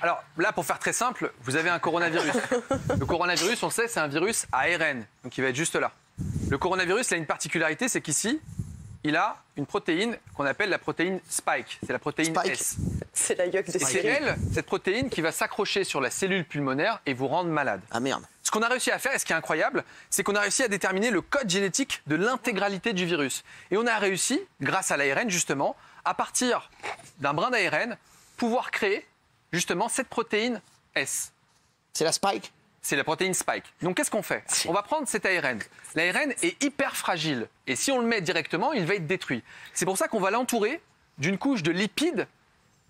Alors là, pour faire très simple, vous avez un coronavirus. Le coronavirus, on sait, c'est un virus à ARN, donc il va être juste là. Le coronavirus, il a une particularité, c'est qu'ici, il a une protéine qu'on appelle la protéine Spike. C'est la protéine S. C'est la yuck des C'est elle, cette protéine, qui va s'accrocher sur la cellule pulmonaire et vous rendre malade. Ah merde. Ce qu'on a réussi à faire, et ce qui est incroyable, c'est qu'on a réussi à déterminer le code génétique de l'intégralité du virus. Et on a réussi, grâce à l'ARN justement, à partir d'un brin d'ARN, pouvoir créer justement cette protéine S. C'est la spike? C'est la protéine Spike. Donc qu'est-ce qu'on fait? On va prendre cet ARN. L'ARN est hyper fragile et si on le met directement, il va être détruit. C'est pour ça qu'on va l'entourer d'une couche de lipides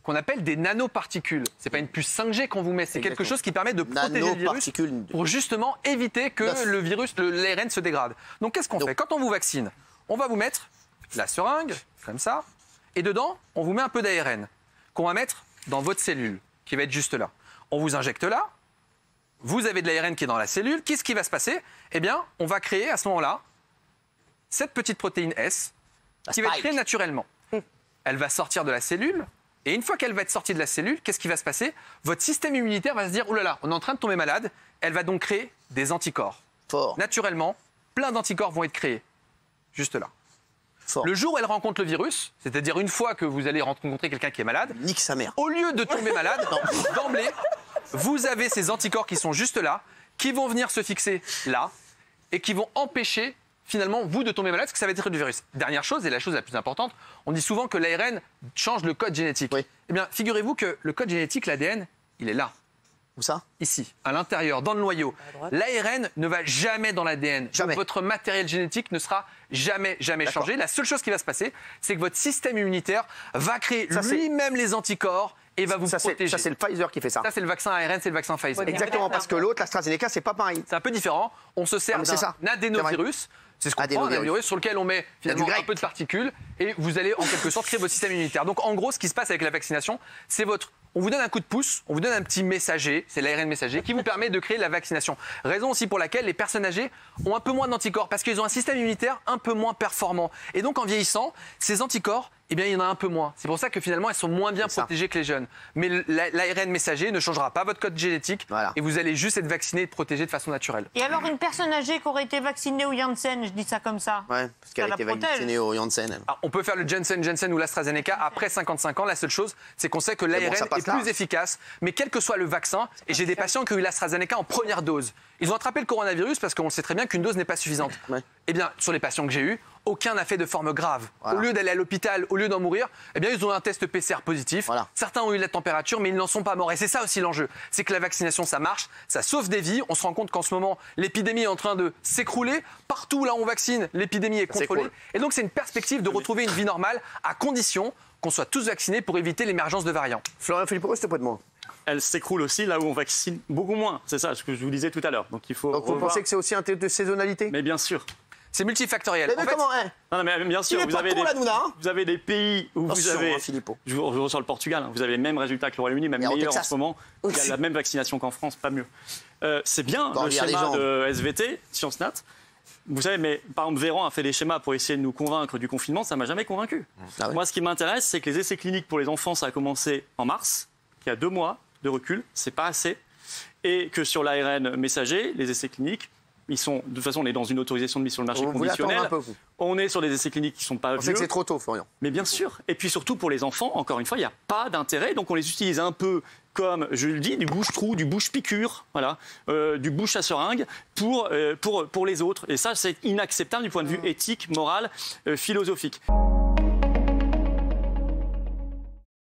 qu'on appelle des nanoparticules. C'est pas une puce 5G qu'on vous met, c'est quelque chose qui permet de protéger le virus pour justement éviter que l'ARN se dégrade. Donc qu'est-ce qu'on fait? Quand on vous vaccine, on va vous mettre la seringue, comme ça, et dedans, on vous met un peu d'ARN qu'on va mettre dans votre cellule, qui va être juste là. On vous injecte là, vous avez de l'ARN qui est dans la cellule. Qu'est-ce qui va se passer? Eh bien, on va créer à ce moment-là cette petite protéine S qui va être créée naturellement. Elle va sortir de la cellule. Et une fois qu'elle va être sortie de la cellule, qu'est-ce qui va se passer? Votre système immunitaire va se dire, oh là là, on est en train de tomber malade. Elle va donc créer des anticorps. Naturellement, plein d'anticorps vont être créés. Juste là. Le jour où elle rencontre le virus, c'est-à-dire une fois que vous allez rencontrer quelqu'un qui est malade, nique sa mère. Au lieu de tomber malade, d'emblée, vous avez ces anticorps qui sont juste là, qui vont venir se fixer là, et qui vont empêcher finalement vous de tomber malade, parce que ça va être du virus. Dernière chose, et la chose la plus importante, on dit souvent que l'ARN change le code génétique. Oui. Eh bien, figurez-vous que le code génétique, l'ADN, il est là. Où ça? Ici, à l'intérieur, dans le noyau. L'ARN ne va jamais dans l'ADN. Votre matériel génétique ne sera jamais changé. La seule chose qui va se passer, c'est que votre système immunitaire va créer lui-même les anticorps et va vous protéger. Ça, c'est le Pfizer qui fait ça. Ça, c'est le vaccin ARN, c'est le vaccin Pfizer. Exactement, parce que l'autre, l'AstraZeneca, c'est pas pareil. C'est un peu différent. On se sert d'un adénovirus. C'est ce qu'on prend, un adénovirus sur lequel on met finalement un peu de particules et vous allez en quelque sorte créer votre système immunitaire. Donc en gros, ce qui se passe avec la vaccination, c'est on vous donne un coup de pouce, on vous donne un petit messager, c'est l'ARN messager, qui vous permet de créer la vaccination. Raison aussi pour laquelle les personnes âgées ont un peu moins d'anticorps, parce qu'ils ont un système immunitaire un peu moins performant. Et donc en vieillissant, ces anticorps, eh bien, il y en a un peu moins. C'est pour ça que finalement, elles sont moins bien protégées que les jeunes. Mais l'ARN messager ne changera pas votre code génétique et vous allez juste être vacciné et protégé de façon naturelle. Et alors, une personne âgée qui aurait été vaccinée au Janssen, je dis ça comme ça. Ouais, parce qu'elle a été vaccinée au Janssen. Alors, on peut faire le Janssen ou l'AstraZeneca après 55 ans. La seule chose, c'est qu'on sait que l'ARN est plus efficace. Mais quel que soit le vaccin, et j'ai des patients qui ont eu l'AstraZeneca en première dose. Ils ont attrapé le coronavirus parce qu'on sait très bien qu'une dose n'est pas suffisante. Eh bien, sur les patients que j'ai eus, aucun n'a fait de forme grave. Au lieu d'aller à l'hôpital, au lieu d'en mourir, eh bien, ils ont un test PCR positif. Certains ont eu la température, mais ils n'en sont pas morts. Et c'est ça aussi l'enjeu. C'est que la vaccination, ça marche, ça sauve des vies. On se rend compte qu'en ce moment, l'épidémie est en train de s'écrouler. Partout là où on vaccine, l'épidémie est contrôlée. Et donc, c'est une perspective de retrouver une vie normale à condition qu'on soit tous vaccinés pour éviter l'émergence de variants. Florian Philippot, c'était pas de moi. Elle s'écroule aussi là où on vaccine beaucoup moins. C'est ça, ce que je vous disais tout à l'heure. Donc il faut. Donc vous pensez que c'est aussi un test de saisonnalité? Mais bien sûr. C'est multifactoriel. Mais comment non, mais bien sûr, vous avez des pays où vous avez. Je vous rejoins sur le Portugal. Vous avez les mêmes résultats que le Royaume-Uni, même meilleurs en ce moment. Il y a la même vaccination qu'en France, pas mieux. C'est bien le schéma de SVT, Sciences Nat. Vous savez, mais par exemple, Véran a fait des schémas pour essayer de nous convaincre du confinement. Ça m'a jamais convaincu. Moi, ce qui m'intéresse, c'est que les essais cliniques pour les enfants, ça a commencé en mars, qu'il y a 2 mois de recul, c'est pas assez, et que sur l'ARN messager, les essais cliniques, ils sont, de toute façon, on est dans une autorisation de mise sur le marché conditionnelle. On est sur des essais cliniques qui ne sont pas vieux. C'est que c'est trop tôt, Florian. Mais bien sûr. Et puis surtout pour les enfants, encore une fois, il n'y a pas d'intérêt. Donc on les utilise un peu comme, je le dis, du bouche-trou, du bouche-piqûre, voilà, du bouche à seringue pour les autres. Et ça, c'est inacceptable du point de vue éthique, moral, philosophique.